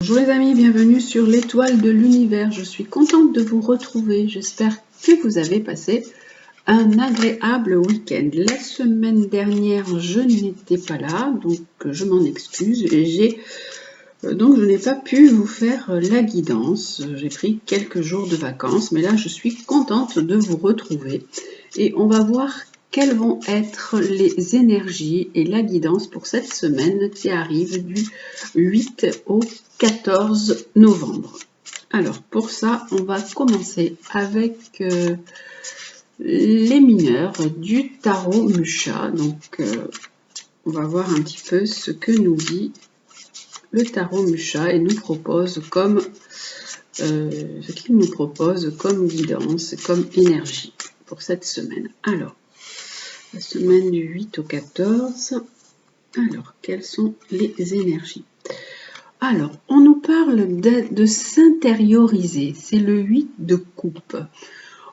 Bonjour les amis, bienvenue sur l'étoile de l'univers. Je suis contente de vous retrouver. J'espère que vous avez passé un agréable week-end. La semaine dernière, je n'étais pas là, donc je m'en excuse. Donc je n'ai pas pu vous faire la guidance. J'ai pris quelques jours de vacances, mais là je suis contente de vous retrouver. Et on va voir quelles vont être les énergies et la guidance pour cette semaine qui arrive du 8 au 14 novembre. Alors pour ça, on va commencer avec les mineurs du tarot Musha. Donc on va voir un petit peu ce que nous dit le tarot Musha et nous propose comme ce qu'il nous propose comme guidance, comme énergie pour cette semaine. Alors, la semaine du 8 au 14. Alors, quelles sont les énergies? Alors, on nous parle de s'intérioriser. C'est le 8 de coupe.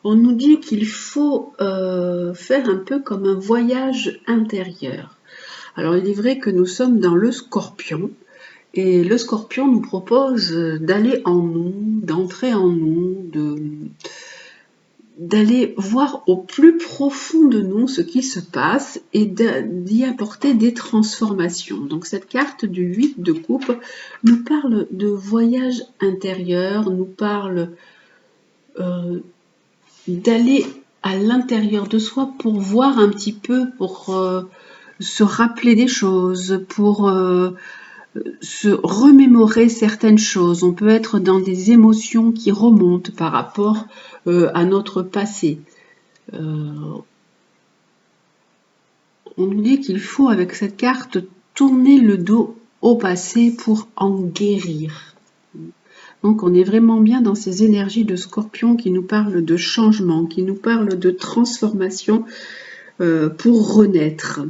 On nous dit qu'il faut faire un peu comme un voyage intérieur. Alors, il est vrai que nous sommes dans le Scorpion. Et le Scorpion nous propose d'aller en nous, d'entrer en nous, d'aller voir au plus profond de nous ce qui se passe et d'y apporter des transformations. Donc cette carte du 8 de coupe nous parle de voyage intérieur, nous parle d'aller à l'intérieur de soi pour voir un petit peu, pour se rappeler des choses, pour se remémorer certaines choses. On peut être dans des émotions qui remontent par rapport à notre passé. On nous dit qu'il faut, avec cette carte, tourner le dos au passé pour en guérir. Donc on est vraiment bien dans ces énergies de Scorpion qui nous parlent de changement, qui nous parlent de transformation pour renaître.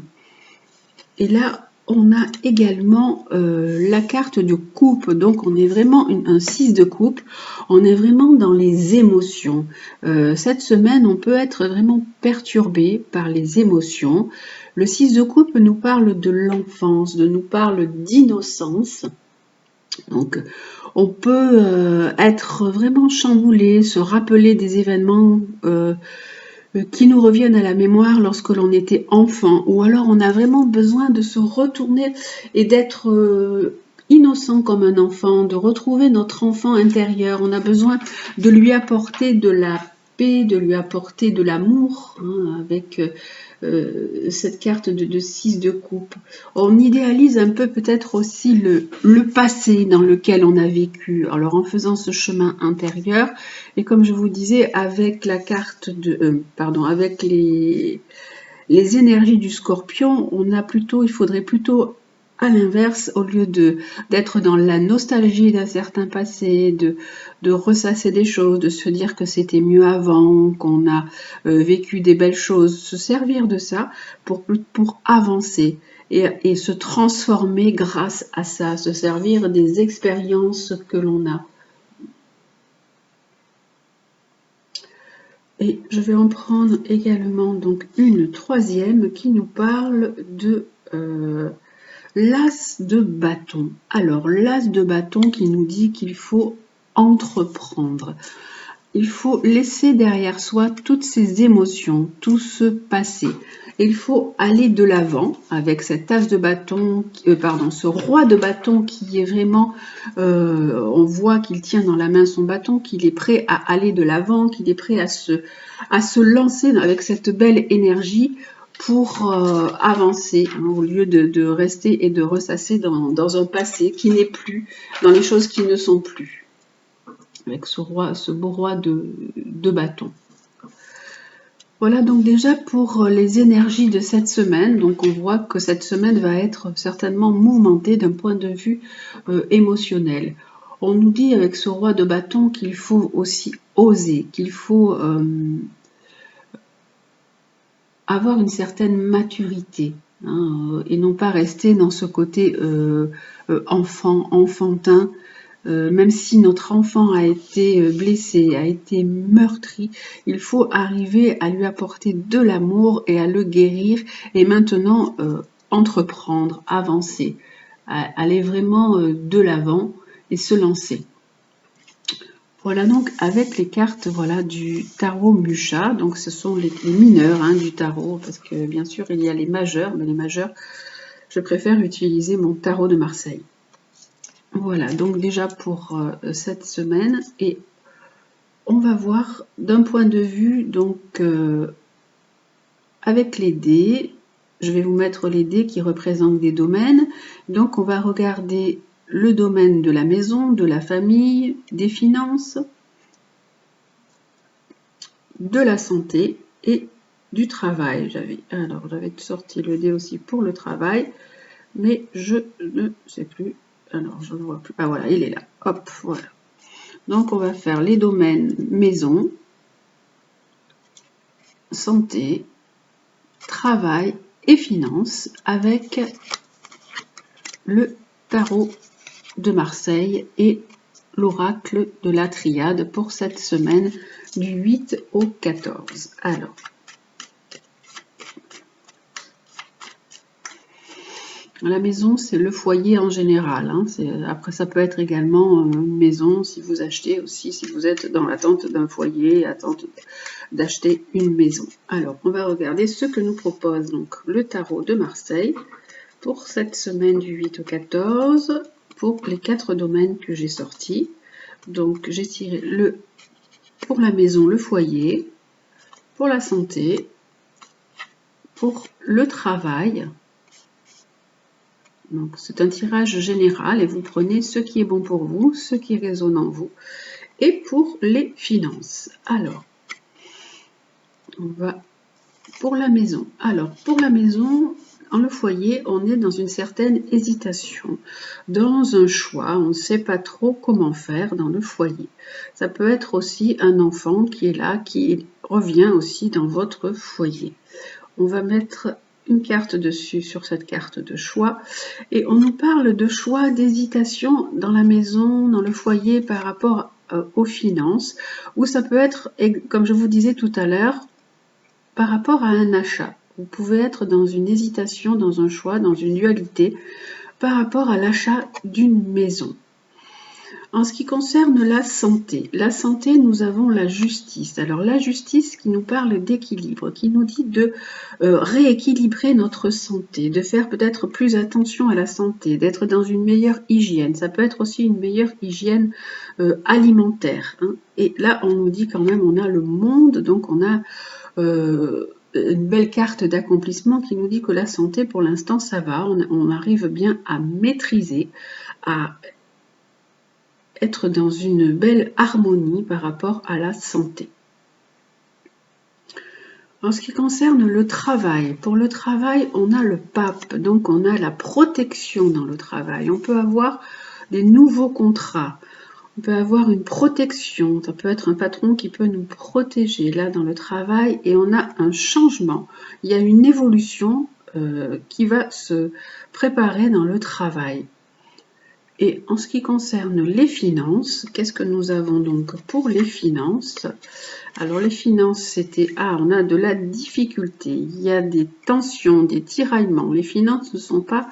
Et là, on a également la carte de coupe, donc on est vraiment un 6 de coupe, on est vraiment dans les émotions. Cette semaine, on peut être vraiment perturbé par les émotions. Le 6 de coupe nous parle de l'enfance, nous parle d'innocence. Donc, on peut être vraiment chamboulé, se rappeler des événements qui nous reviennent à la mémoire lorsque l'on était enfant, ou alors on a vraiment besoin de se retourner et d'être innocent comme un enfant, de retrouver notre enfant intérieur. On a besoin de lui apporter de la paix, de lui apporter de l'amour, avec cette carte de 6 de coupe. On idéalise un peu peut-être aussi le passé dans lequel on a vécu, alors en faisant ce chemin intérieur, et comme je vous disais, avec la carte de, avec les énergies du Scorpion, il faudrait plutôt à l'inverse, au lieu d'être dans la nostalgie d'un certain passé, de ressasser des choses, de se dire que c'était mieux avant, qu'on a vécu des belles choses, se servir de ça pour avancer et se transformer grâce à ça, se servir des expériences que l'on a. Et je vais en prendre également donc une troisième qui nous parle de l'as de bâton. Alors, l'as de bâton qui nous dit qu'il faut entreprendre. Il faut laisser derrière soi toutes ces émotions, tout ce passé. Il faut aller de l'avant avec cet as de bâton, ce roi de bâton qui est vraiment, on voit qu'il tient dans la main son bâton, qu'il est prêt à aller de l'avant, qu'il est prêt à se lancer avec cette belle énergie pour avancer, au lieu de rester et de ressasser dans un passé qui n'est plus, dans les choses qui ne sont plus, avec ce beau roi de bâton. Voilà donc déjà pour les énergies de cette semaine. Donc on voit que cette semaine va être certainement mouvementée d'un point de vue émotionnel. On nous dit avec ce roi de bâton qu'il faut aussi oser, qu'il faut avoir une certaine maturité, et non pas rester dans ce côté enfantin, même si notre enfant a été blessé, a été meurtri, il faut arriver à lui apporter de l'amour et à le guérir, et maintenant entreprendre, avancer, aller vraiment de l'avant et se lancer. Voilà donc avec les cartes voilà, du tarot Mucha. Donc ce sont les mineurs hein, du tarot, parce que bien sûr il y a les majeurs, mais les majeurs, je préfère utiliser mon tarot de Marseille. Voilà, donc déjà pour cette semaine, et on va voir d'un point de vue, donc avec les dés, je vais vous mettre les dés qui représentent des domaines. Donc on va regarder le domaine de la maison, de la famille, des finances, de la santé et du travail. J'avais sorti le dé aussi pour le travail, mais je ne sais plus. Alors je ne vois plus. Ah voilà, il est là. Hop, voilà. Donc on va faire les domaines maison, santé, travail et finances avec le tarot de Marseille et l'oracle de la triade pour cette semaine du 8 au 14. Alors, la maison, c'est le foyer en général. Hein. Après, ça peut être également une maison si vous achetez aussi, si vous êtes dans l'attente d'un foyer, attente d'acheter une maison. Alors, on va regarder ce que nous propose donc le tarot de Marseille pour cette semaine du 8 au 14, pour les 4 domaines que j'ai sortis. Donc, j'ai tiré pour la maison, le foyer, pour la santé, pour le travail. Donc, c'est un tirage général et vous prenez ce qui est bon pour vous, ce qui résonne en vous. Et pour les finances. Alors, on va pour la maison. Alors, pour la maison, en le foyer, on est dans une certaine hésitation, dans un choix. On ne sait pas trop comment faire dans le foyer. Ça peut être aussi un enfant qui est là, qui revient aussi dans votre foyer. On va mettre une carte dessus sur cette carte de choix et on nous parle de choix, d'hésitation dans la maison, dans le foyer par rapport aux finances, ou ça peut être, comme je vous disais tout à l'heure, par rapport à un achat. Vous pouvez être dans une hésitation, dans un choix, dans une dualité par rapport à l'achat d'une maison. En ce qui concerne la santé, nous avons la justice. Alors la justice qui nous parle d'équilibre, qui nous dit de rééquilibrer notre santé, de faire peut-être plus attention à la santé, d'être dans une meilleure hygiène. Ça peut être aussi une meilleure hygiène alimentaire. Hein. Et là, on nous dit quand même, on a le monde, donc on a une belle carte d'accomplissement qui nous dit que la santé, pour l'instant, ça va. On arrive bien à maîtriser, à être dans une belle harmonie par rapport à la santé. En ce qui concerne le travail, pour le travail, on a le pape, donc on a la protection dans le travail. On peut avoir des nouveaux contrats, on peut avoir une protection, ça peut être un patron qui peut nous protéger là dans le travail et on a un changement. Il y a une évolution qui va se préparer dans le travail. Et en ce qui concerne les finances, qu'est-ce que nous avons donc pour les finances? Alors les finances, c'était, on a de la difficulté, il y a des tensions, des tiraillements. Les finances ne sont pas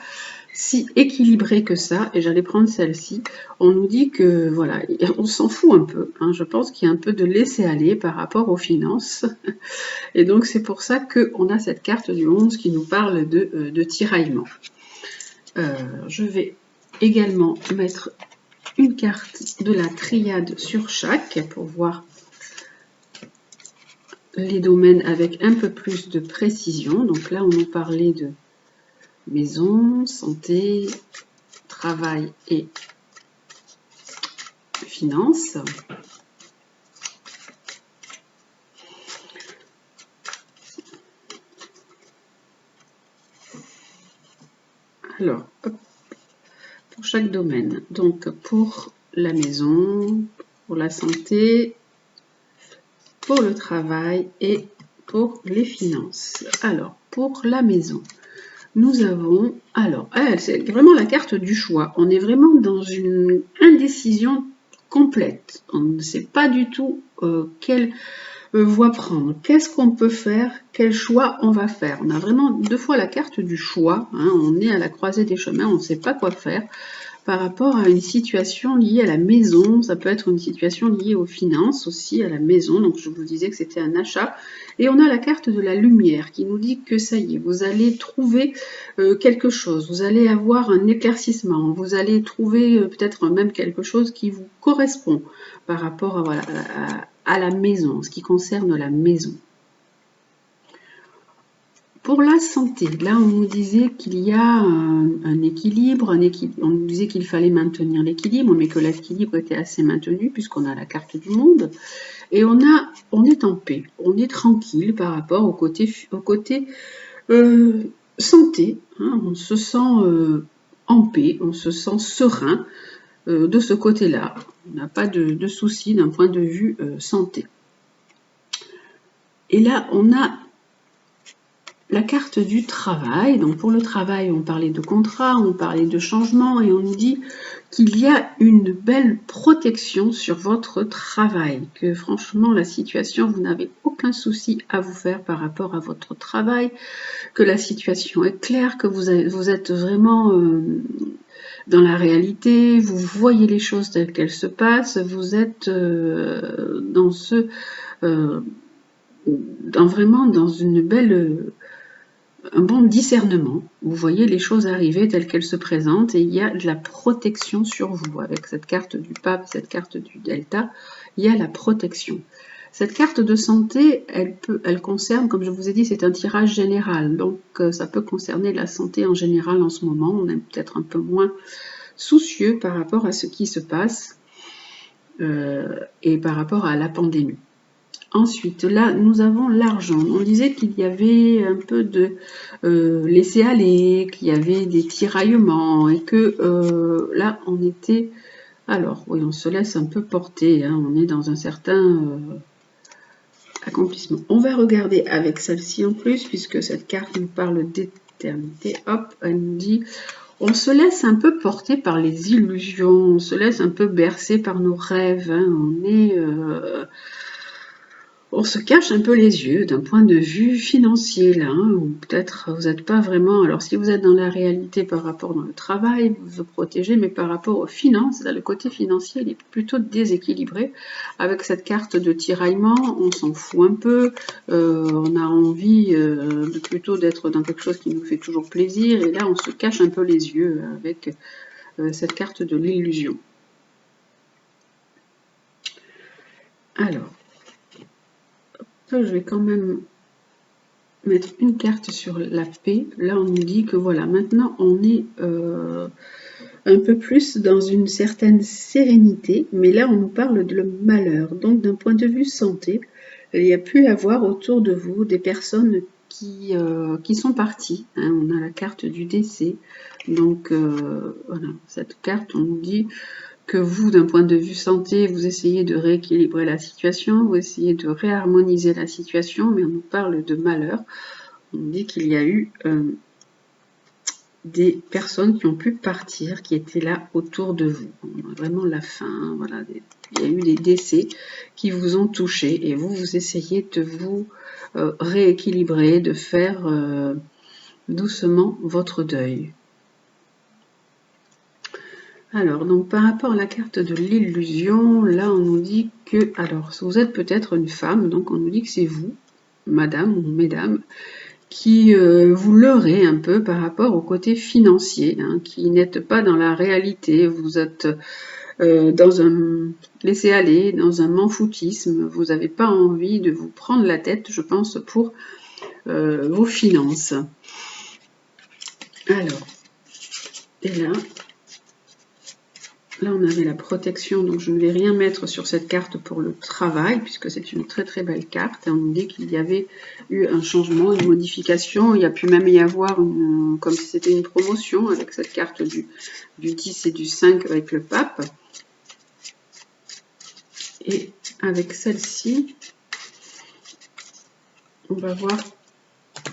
si équilibrées que ça, et j'allais prendre celle-ci. On nous dit que, voilà, on s'en fout un peu. Hein, je pense qu'il y a un peu de laisser-aller par rapport aux finances. Et donc c'est pour ça qu'on a cette carte du 11 qui nous parle de tiraillement. Je vais également mettre une carte de la triade sur chaque pour voir les domaines avec un peu plus de précision. Donc là, on nous parlait de maison, santé, travail et finances. Alors, hop, pour chaque domaine. Donc, pour la maison, pour la santé, pour le travail et pour les finances. Alors, pour la maison, nous avons, c'est vraiment la carte du choix. On est vraiment dans une indécision complète. On ne sait pas du tout quelle voie prendre. Qu'est-ce qu'on peut faire? Quel choix on va faire? On a vraiment deux fois la carte du choix. Hein, on est à la croisée des chemins, on ne sait pas quoi faire. par rapport à une situation liée à la maison. Ça peut être une situation liée aux finances aussi, à la maison. Donc je vous disais que c'était un achat. Et on a la carte de la lumière qui nous dit que ça y est, vous allez trouver quelque chose, vous allez avoir un éclaircissement, vous allez trouver peut-être même quelque chose qui vous correspond par rapport à, voilà, à la maison, ce qui concerne la maison. Pour la santé, là on nous disait qu'il y a un équilibre, on nous disait qu'il fallait maintenir l'équilibre, mais que l'équilibre était assez maintenu puisqu'on a la carte du monde. Et on est en paix, on est tranquille par rapport au côté santé. Hein, on se sent en paix, on se sent serein de ce côté-là. On n'a pas de soucis d'un point de vue santé. Et là, on a la carte du travail. Donc pour le travail, on parlait de contrat, on parlait de changement et on nous dit qu'il y a une belle protection sur votre travail, que franchement la situation, vous n'avez aucun souci à vous faire par rapport à votre travail, que la situation est claire, que vous êtes vraiment dans la réalité, vous voyez les choses telles qu'elles se passent, vous êtes vraiment dans une belle... un bon discernement. Vous voyez les choses arriver telles qu'elles se présentent et il y a de la protection sur vous. Avec cette carte du pape, cette carte du delta, il y a la protection. Cette carte de santé, elle concerne, comme je vous ai dit, c'est un tirage général. Donc ça peut concerner la santé en général en ce moment. On est peut-être un peu moins soucieux par rapport à ce qui se passe et par rapport à la pandémie. Ensuite, là, nous avons l'argent. On disait qu'il y avait un peu de laisser-aller, qu'il y avait des tiraillements et que là, on était... Alors, oui, on se laisse un peu porter. Hein, on est dans un certain accomplissement. On va regarder avec celle-ci en plus, puisque cette carte nous parle d'éternité. Hop, elle nous dit... On se laisse un peu porter par les illusions, on se laisse un peu bercer par nos rêves. Hein, on se cache un peu les yeux d'un point de vue financier là, hein, ou peut-être vous n'êtes pas vraiment... Alors si vous êtes dans la réalité par rapport dans le travail, vous vous protégez, mais par rapport aux finances, là, le côté financier il est plutôt déséquilibré. Avec cette carte de tiraillement, on s'en fout un peu, on a envie plutôt d'être dans quelque chose qui nous fait toujours plaisir, et là on se cache un peu les yeux avec cette carte de l'illusion. Alors, je vais quand même mettre une carte sur la paix. Là, on nous dit que voilà, maintenant, on est un peu plus dans une certaine sérénité, mais là, on nous parle de le malheur. Donc, d'un point de vue santé, il y a pu avoir autour de vous des personnes qui sont parties. Hein. On a la carte du décès. Donc, voilà, cette carte, on nous dit que vous, d'un point de vue santé, vous essayez de rééquilibrer la situation, vous essayez de réharmoniser la situation, mais on nous parle de malheur. On dit qu'il y a eu des personnes qui ont pu partir, qui étaient là autour de vous. On a vraiment la fin, voilà, il y a eu des décès qui vous ont touché et vous essayez de vous rééquilibrer, de faire doucement votre deuil. Alors, donc par rapport à la carte de l'illusion, là on nous dit que, alors vous êtes peut-être une femme, donc on nous dit que c'est vous, madame ou mesdames, qui vous leurrez un peu par rapport au côté financier, hein, qui n'êtes pas dans la réalité, vous êtes dans un laisser-aller, dans un m'en-foutisme, vous n'avez pas envie de vous prendre la tête, je pense, pour vos finances. Alors, et là, on avait la protection, donc je ne vais rien mettre sur cette carte pour le travail, puisque c'est une très très belle carte. Et on nous dit qu'il y avait eu un changement, une modification. Il y a pu même y avoir, comme si c'était une promotion, avec cette carte du 10 et du 5 avec le pape. Et avec celle-ci, on va voir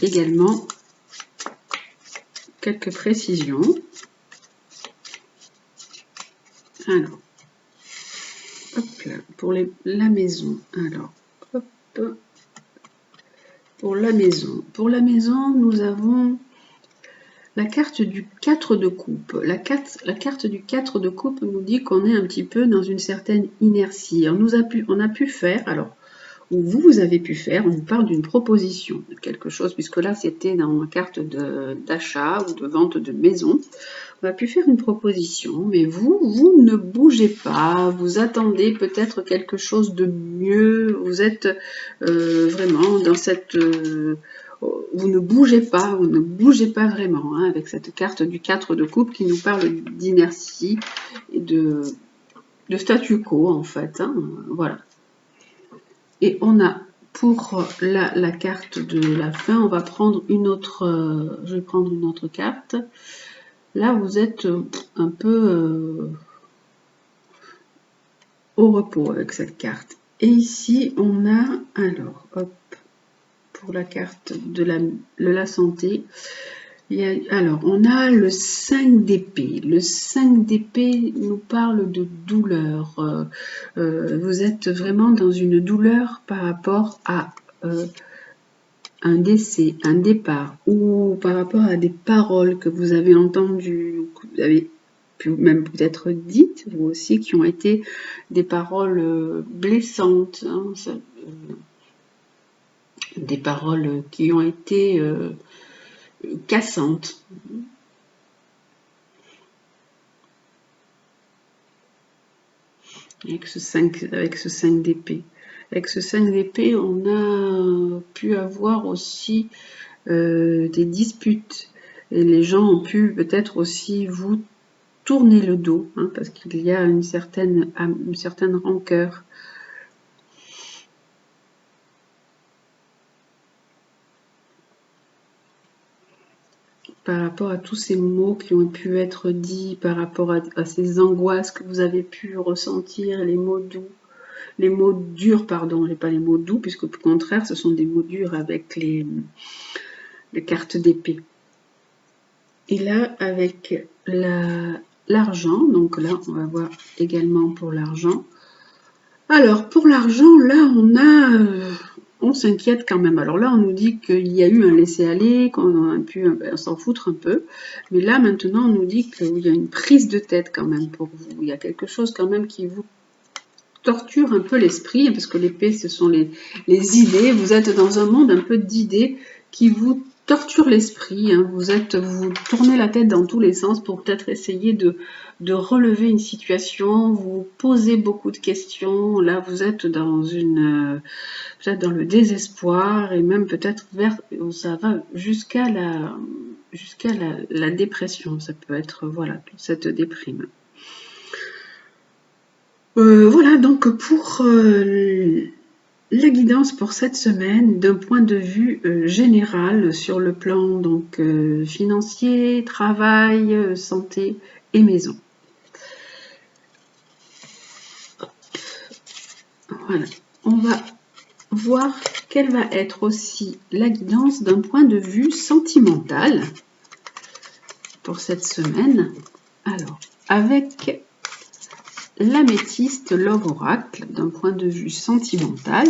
également quelques précisions. Alors, hop là, pour la maison. Alors, hop, pour la maison. Pour la maison, nous avons la carte du 4 de coupe. La carte du 4 de coupe nous dit qu'on est un petit peu dans une certaine inertie. On a pu faire, alors, ou vous avez pu faire, on vous parle d'une proposition de quelque chose, puisque là c'était dans la carte d'achat ou de vente de maison. On a pu faire une proposition, mais vous ne bougez pas, vous attendez peut-être quelque chose de mieux, vous êtes vraiment dans cette... vous ne bougez pas vraiment, hein, avec cette carte du 4 de coupe qui nous parle d'inertie et de statu quo en fait, hein, voilà. Et on a pour la carte de la fin, on va prendre une autre, je vais prendre une autre carte. Là, vous êtes un peu au repos avec cette carte. Et ici, on a, alors, hop, pour la carte de la santé, alors, on a le 5 d'épée. Le 5 d'épée nous parle de douleur. Vous êtes vraiment dans une douleur par rapport à un décès, un départ, ou par rapport à des paroles que vous avez entendues, que vous avez pu même peut-être dites, vous aussi, qui ont été des paroles blessantes, hein, des paroles qui ont été cassantes. Avec ce 5 d'épée. Avec ce 5 d'épée, on a pu avoir aussi des disputes. Et les gens ont pu peut-être aussi vous tourner le dos, hein, parce qu'il y a une certaine rancœur. Par rapport à tous ces mots qui ont pu être dits, par rapport à ces angoisses que vous avez pu ressentir, les mots doux, les mots durs, pardon, j'ai pas les mots doux, puisque au contraire, ce sont des mots durs avec les cartes d'épée. Et là, avec l'argent, donc là, on va voir également pour l'argent. Alors, pour l'argent, là, on s'inquiète quand même. Alors là, on nous dit qu'il y a eu un laisser-aller, qu'on a pu s'en foutre un peu. Mais là, maintenant, on nous dit qu'il y a une prise de tête quand même pour vous. Il y a quelque chose quand même qui vous torture un peu l'esprit, parce que l'épée, ce sont les idées. Vous êtes dans un monde un peu d'idées qui vous torture l'esprit, hein. Vous tournez la tête dans tous les sens pour peut-être essayer de relever une situation, vous posez beaucoup de questions, là vous êtes dans peut-être dans le désespoir et même peut-être ça va jusqu'à la dépression, ça peut être, voilà, toute cette déprime. Voilà donc pour la guidance pour cette semaine d'un point de vue général sur le plan donc financier, travail, santé et maison. Voilà, on va voir quelle va être aussi la guidance d'un point de vue sentimental pour cette semaine. Alors, avec l'améthyste Love Oracle d'un point de vue sentimental.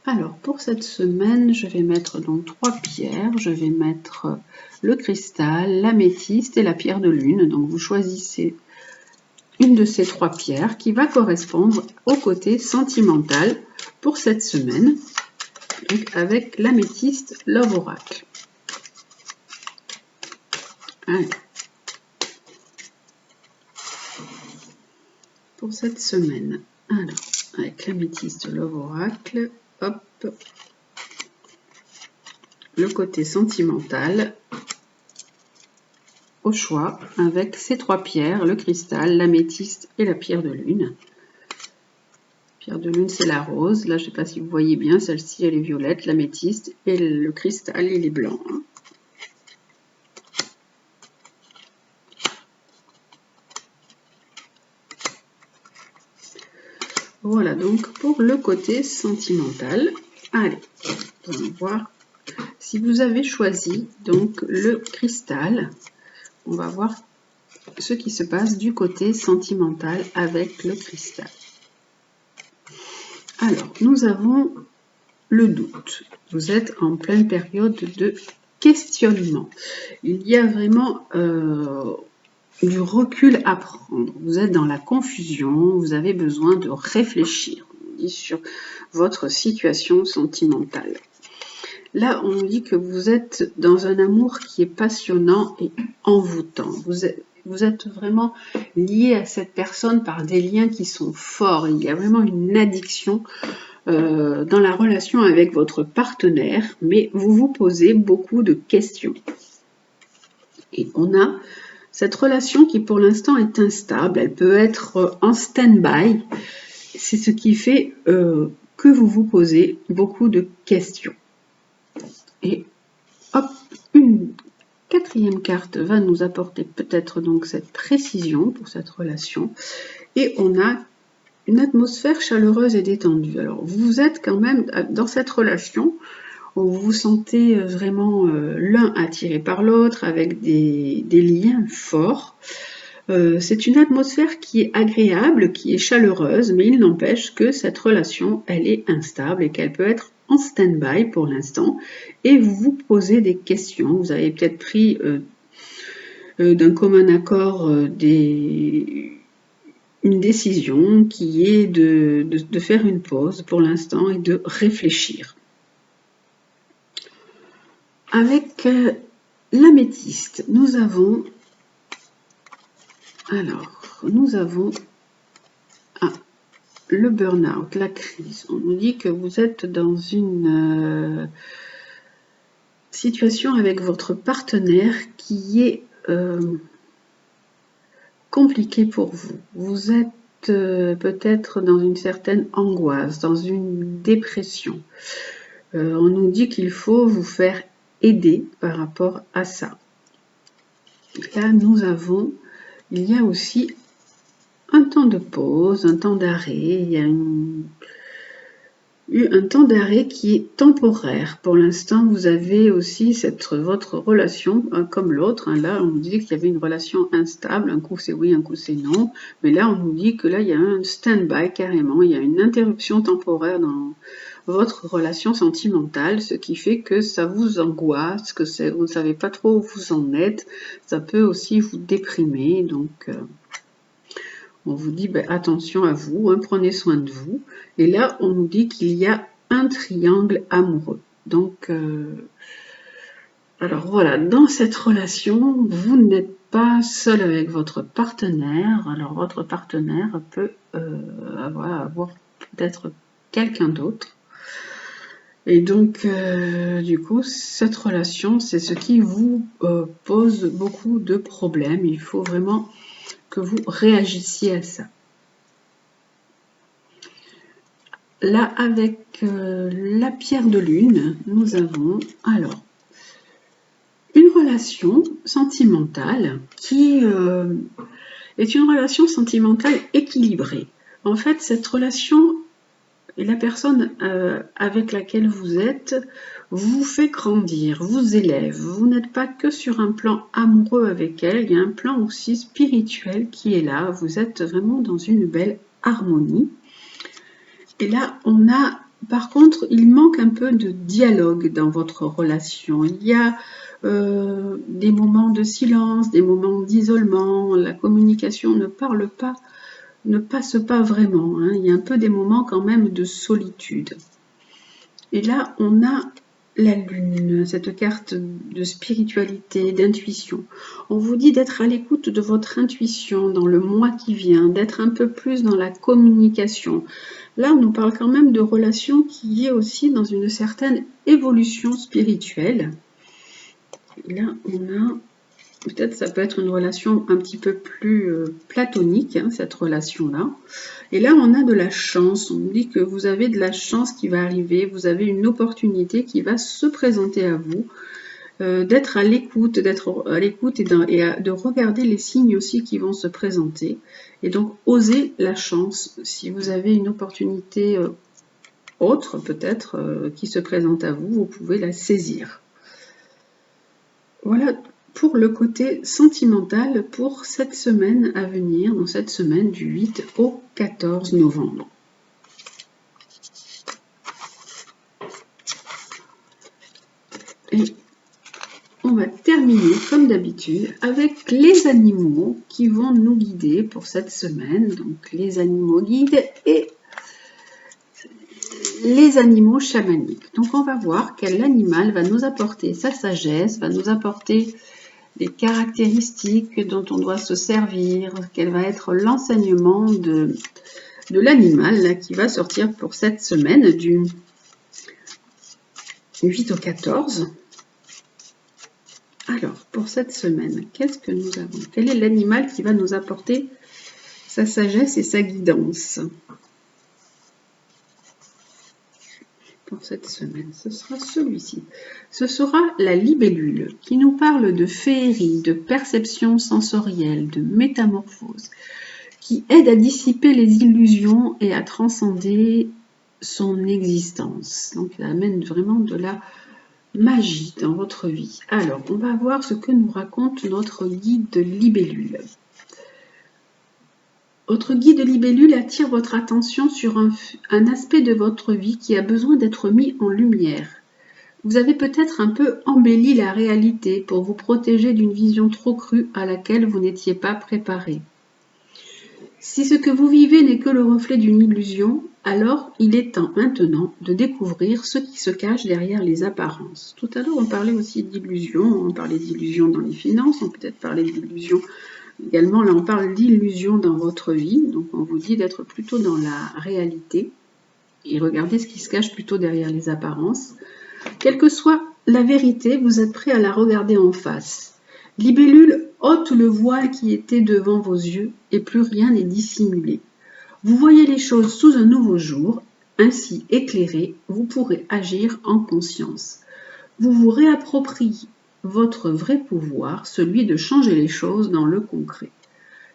Alors pour cette semaine, je vais mettre donc 3 pierres. Je vais mettre le cristal, l'améthyste et la pierre de lune. Donc vous choisissez une de ces 3 pierres qui va correspondre au côté sentimental pour cette semaine. Donc avec l'améthyste Love Oracle. Allez. Pour cette semaine. Alors, avec l'améthyste Love Oracle, hop, le côté sentimental, au choix, avec ces 3 pierres, le cristal, l'améthyste et la pierre de lune. Pierre de lune, c'est la rose. Là, je ne sais pas si vous voyez bien, celle-ci, elle est violette, l'améthyste, et le cristal, il est blanc. Voilà donc pour le côté sentimental. Allez, on va voir si vous avez choisi donc le cristal. On va voir ce qui se passe du côté sentimental avec le cristal. Alors, nous avons le doute. Vous êtes en pleine période de questionnement. Il y a vraiment du recul à prendre. Vous êtes dans la confusion, vous avez besoin de réfléchir sur votre situation sentimentale. Là, on dit que vous êtes dans un amour qui est passionnant et envoûtant. Vous êtes vraiment lié à cette personne par des liens qui sont forts. Il y a vraiment une addiction dans la relation avec votre partenaire, mais vous vous posez beaucoup de questions. Et on a cette relation qui pour l'instant est instable, elle peut être en stand-by. C'est ce qui fait que vous vous posez beaucoup de questions. Et hop, une quatrième carte va nous apporter peut-être donc cette précision pour cette relation. Et on a une atmosphère chaleureuse et détendue. Alors vous êtes quand même dans cette relation où vous vous sentez vraiment l'un attiré par l'autre avec des liens forts. C'est une atmosphère qui est agréable, qui est chaleureuse, mais il n'empêche que cette relation, elle est instable et qu'elle peut être en stand-by pour l'instant. Et vous vous posez des questions. Vous avez peut-être pris d'un commun accord une décision qui est de faire une pause pour l'instant et de réfléchir. Avec l'améthyste, nous avons le burn-out, la crise. On nous dit que vous êtes dans une situation avec votre partenaire qui est compliquée pour vous. Vous êtes peut-être dans une certaine angoisse, dans une dépression. On nous dit qu'il faut vous faire aider par rapport à ça. Et là, il y a aussi un temps de pause, un temps d'arrêt. Il y a eu un temps d'arrêt qui est temporaire. Pour l'instant, vous avez aussi votre relation comme l'autre. Là, on nous dit qu'il y avait une relation instable. Un coup, c'est oui, un coup, c'est non. Mais là, on nous dit que là, il y a un stand-by carrément. Il y a une interruption temporaire dans votre relation sentimentale, ce qui fait que ça vous angoisse, que vous ne savez pas trop où vous en êtes. Ça peut aussi vous déprimer. Donc, on vous dit attention à vous, hein, prenez soin de vous. Et là, on nous dit qu'il y a un triangle amoureux. Donc, alors voilà, dans cette relation, vous n'êtes pas seul avec votre partenaire. Alors, votre partenaire peut avoir peut-être quelqu'un d'autre. Et donc, du coup, cette relation, c'est ce qui vous pose beaucoup de problèmes. Il faut vraiment que vous réagissiez à ça. Là, avec la pierre de lune, nous avons alors une relation sentimentale qui est une relation sentimentale équilibrée. En fait, cette relation et la personne avec laquelle vous êtes vous fait grandir, vous élève. Vous n'êtes pas que sur un plan amoureux avec elle, il y a un plan aussi spirituel qui est là. Vous êtes vraiment dans une belle harmonie. Et là, par contre, il manque un peu de dialogue dans votre relation. Il y a des moments de silence, des moments d'isolement. La communication ne passe pas vraiment. Hein. Il y a un peu des moments quand même de solitude. Et là, on a la lune, cette carte de spiritualité, d'intuition. On vous dit d'être à l'écoute de votre intuition dans le mois qui vient, d'être un peu plus dans la communication. Là, on nous parle quand même de relations qui est aussi dans une certaine évolution spirituelle. Et là, on a... Peut-être ça peut être une relation un petit peu plus platonique, hein, cette relation-là. Et là, on a de la chance. On nous dit que vous avez de la chance qui va arriver. Vous avez une opportunité qui va se présenter à vous. D'être à l'écoute, et de regarder les signes aussi qui vont se présenter. Et donc, osez la chance. Si vous avez une opportunité autre, peut-être, qui se présente à vous, vous pouvez la saisir. Voilà pour le côté sentimental pour cette semaine à venir, dans cette semaine du 8 au 14 novembre. Et va terminer, comme d'habitude, avec les animaux qui vont nous guider pour cette semaine. Donc, les animaux guides et les animaux chamaniques. Donc, on va voir quel animal va nous apporter sa sagesse, va nous apporter les caractéristiques dont on doit se servir, quel va être l'enseignement de l'animal qui va sortir pour cette semaine du 8 au 14. Alors, pour cette semaine, qu'est-ce que nous avons? Quel est l'animal qui va nous apporter sa sagesse et sa guidance? Pour cette semaine, ce sera celui-ci. Ce sera la libellule qui nous parle de féerie, de perception sensorielle, de métamorphose, qui aide à dissiper les illusions et à transcender son existence. Donc, elle amène vraiment de la magie dans votre vie. Alors, on va voir ce que nous raconte notre guide de libellule. Votre guide de libellule attire votre attention sur un aspect de votre vie qui a besoin d'être mis en lumière. Vous avez peut-être un peu embelli la réalité pour vous protéger d'une vision trop crue à laquelle vous n'étiez pas préparé. Si ce que vous vivez n'est que le reflet d'une illusion, alors il est temps maintenant de découvrir ce qui se cache derrière les apparences. Tout à l'heure, on parlait aussi d'illusions, on parlait d'illusions dans les finances, on peut peut-être parler d'illusions également. Là, on parle d'illusions dans votre vie, donc on vous dit d'être plutôt dans la réalité et regardez ce qui se cache plutôt derrière les apparences. Quelle que soit la vérité, vous êtes prêt à la regarder en face. Libellule ôte le voile qui était devant vos yeux et plus rien n'est dissimulé. Vous voyez les choses sous un nouveau jour, ainsi éclairé, vous pourrez agir en conscience. Vous vous réappropriez votre vrai pouvoir, celui de changer les choses dans le concret.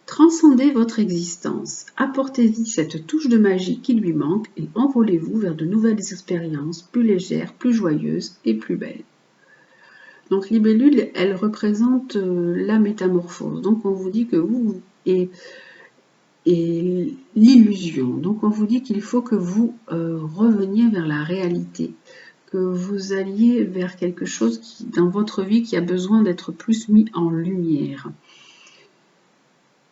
Transcendez votre existence, apportez-y cette touche de magie qui lui manque et envolez-vous vers de nouvelles expériences plus légères, plus joyeuses et plus belles. Donc libellule, elle représente la métamorphose. Donc on vous dit que vous et l'illusion. Donc on vous dit qu'il faut que vous reveniez vers la réalité, que vous alliez vers quelque chose dans votre vie qui a besoin d'être plus mis en lumière.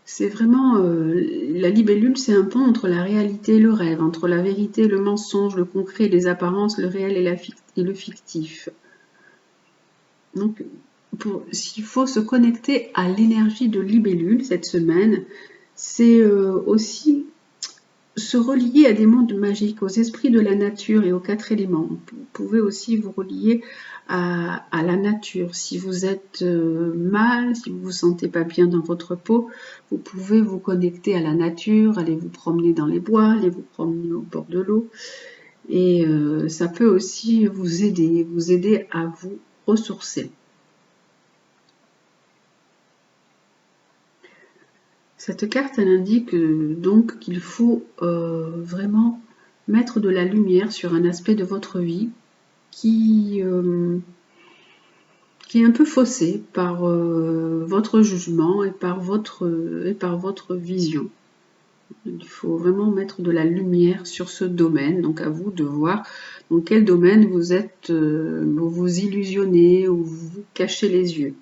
C'est vraiment, la libellule, c'est un pont entre la réalité et le rêve, entre la vérité et le mensonge, le concret, les apparences, le réel et le fictif. Donc, s'il faut se connecter à l'énergie de libellule cette semaine, c'est aussi se relier à des mondes magiques, aux esprits de la nature et aux 4 éléments. Vous pouvez aussi vous relier à la nature. Si vous êtes mal, si vous ne vous sentez pas bien dans votre peau, vous pouvez vous connecter à la nature, aller vous promener dans les bois, aller vous promener au bord de l'eau. Et ça peut aussi vous aider à vous ressourcer. Cette carte, elle indique donc qu'il faut vraiment mettre de la lumière sur un aspect de votre vie qui est un peu faussé par votre jugement et par votre vision. Il faut vraiment mettre de la lumière sur ce domaine, donc à vous de voir dans quel domaine vous êtes, vous vous illusionnez ou vous vous cachez les yeux.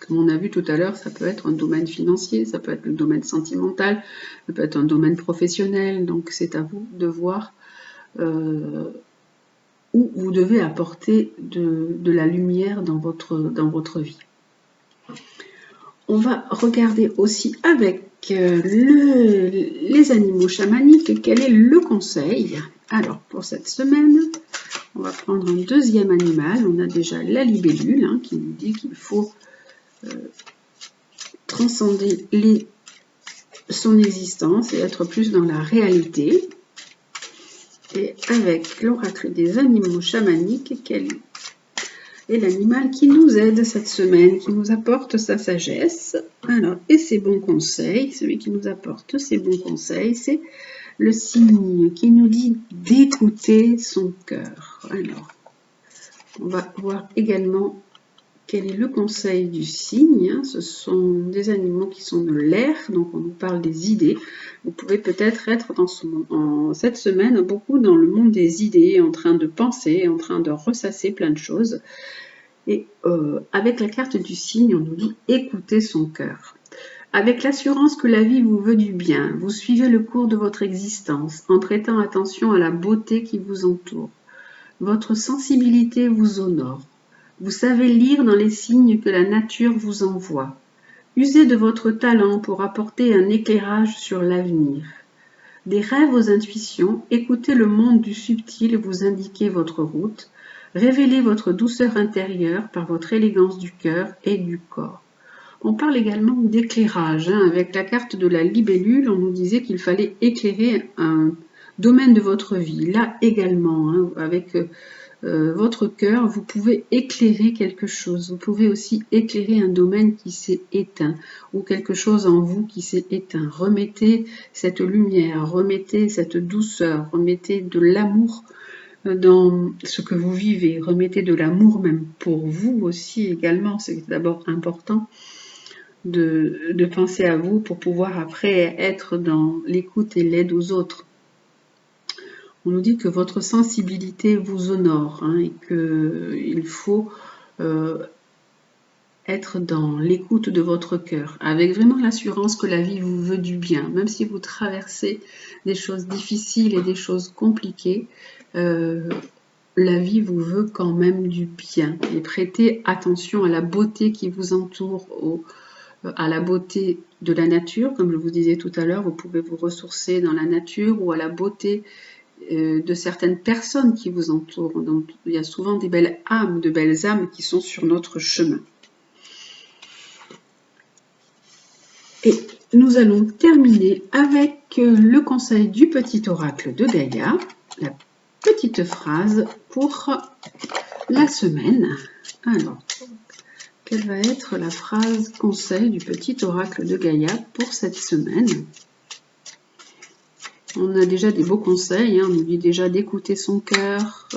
Comme on a vu tout à l'heure, ça peut être un domaine financier, ça peut être le domaine sentimental, ça peut être un domaine professionnel. Donc c'est à vous de voir où vous devez apporter de la lumière dans votre vie. On va regarder aussi avec les animaux chamaniques quel est le conseil. Alors pour cette semaine, on va prendre un deuxième animal. On a déjà la libellule qui nous dit qu'il faut transcender son existence et être plus dans la réalité. Et avec l'oracle des animaux chamaniques, quel est l'animal qui nous aide cette semaine, qui nous apporte sa sagesse, alors, et ses bons conseils. Celui qui nous apporte ses bons conseils, c'est le cygne qui nous dit d'écouter son cœur. Alors, on va voir également quel est le conseil du cygne. Ce sont des animaux qui sont de l'air, donc on nous parle des idées. Vous pouvez peut-être être cette semaine beaucoup dans le monde des idées, en train de penser, en train de ressasser plein de choses. Et avec la carte du cygne, on nous dit « écoutez son cœur ». Avec l'assurance que la vie vous veut du bien, vous suivez le cours de votre existence en prêtant attention à la beauté qui vous entoure. Votre sensibilité vous honore. Vous savez lire dans les signes que la nature vous envoie. Usez de votre talent pour apporter un éclairage sur l'avenir. Des rêves aux intuitions, écoutez le monde du subtil vous indiquer votre route. Révélez votre douceur intérieure par votre élégance du cœur et du corps. On parle également d'éclairage. Avec la carte de la libellule, on nous disait qu'il fallait éclairer un domaine de votre vie. Là également, avec votre cœur, vous pouvez éclairer quelque chose. Vous pouvez aussi éclairer un domaine qui s'est éteint ou quelque chose en vous qui s'est éteint. Remettez cette lumière, remettez cette douceur, remettez de l'amour dans ce que vous vivez. Remettez de l'amour même pour vous aussi également. C'est d'abord important de penser à vous pour pouvoir après être dans l'écoute et l'aide aux autres. On nous dit que votre sensibilité vous honore et qu'il faut être dans l'écoute de votre cœur, avec vraiment l'assurance que la vie vous veut du bien, même si vous traversez des choses difficiles et des choses compliquées, la vie vous veut quand même du bien. Et prêtez attention à la beauté qui vous entoure, à la beauté de la nature, comme je vous disais tout à l'heure, vous pouvez vous ressourcer dans la nature ou à la beauté de certaines personnes qui vous entourent. Donc, il y a souvent de belles âmes qui sont sur notre chemin. Et nous allons terminer avec le conseil du petit oracle de Gaïa, la petite phrase pour la semaine. Alors, quelle va être la phrase conseil du petit oracle de Gaïa pour cette semaine? On a déjà des beaux conseils, on nous dit déjà d'écouter son cœur,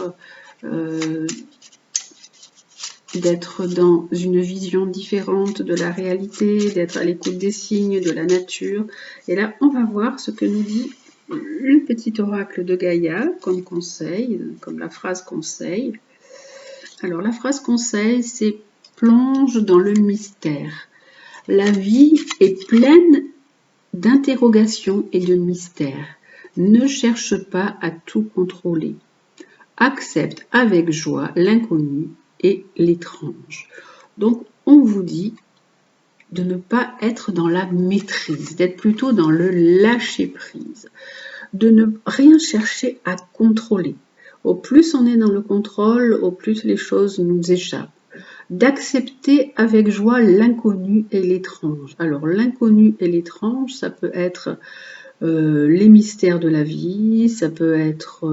d'être dans une vision différente de la réalité, d'être à l'écoute des signes, de la nature. Et là, on va voir ce que nous dit le petit oracle de Gaïa comme conseil, comme la phrase conseil. Alors, la phrase conseil, c'est « plonge dans le mystère ». La vie est pleine d'interrogations et de mystères. Ne cherche pas à tout contrôler. Accepte avec joie l'inconnu et l'étrange. Donc, on vous dit de ne pas être dans la maîtrise, d'être plutôt dans le lâcher-prise, de ne rien chercher à contrôler. Au plus on est dans le contrôle, au plus les choses nous échappent. D'accepter avec joie l'inconnu et l'étrange. Alors, l'inconnu et l'étrange, ça peut être les mystères de la vie, ça peut être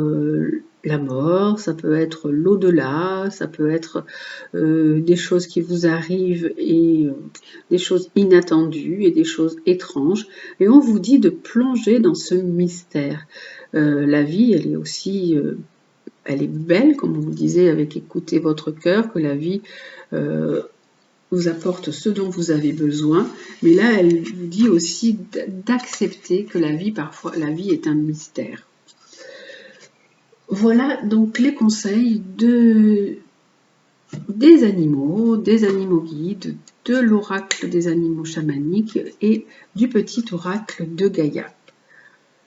la mort, ça peut être l'au-delà, ça peut être des choses qui vous arrivent et des choses inattendues et des choses étranges. Et on vous dit de plonger dans ce mystère. La vie, elle est aussi, elle est belle, comme on vous disait, avec écouter votre cœur, que la vie vous apporte ce dont vous avez besoin, mais là elle vous dit aussi d'accepter que la vie, parfois, la vie est un mystère. Voilà donc les conseils des animaux guides, de l'oracle des animaux chamaniques et du petit oracle de Gaïa.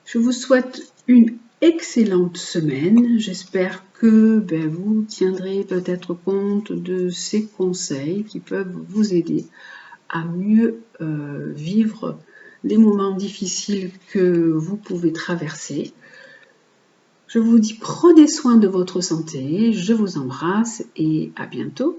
Je vous souhaite une excellente semaine. J'espère que vous tiendrez peut-être compte de ces conseils qui peuvent vous aider à mieux vivre les moments difficiles que vous pouvez traverser. Je vous dis prenez soin de votre santé, je vous embrasse et à bientôt.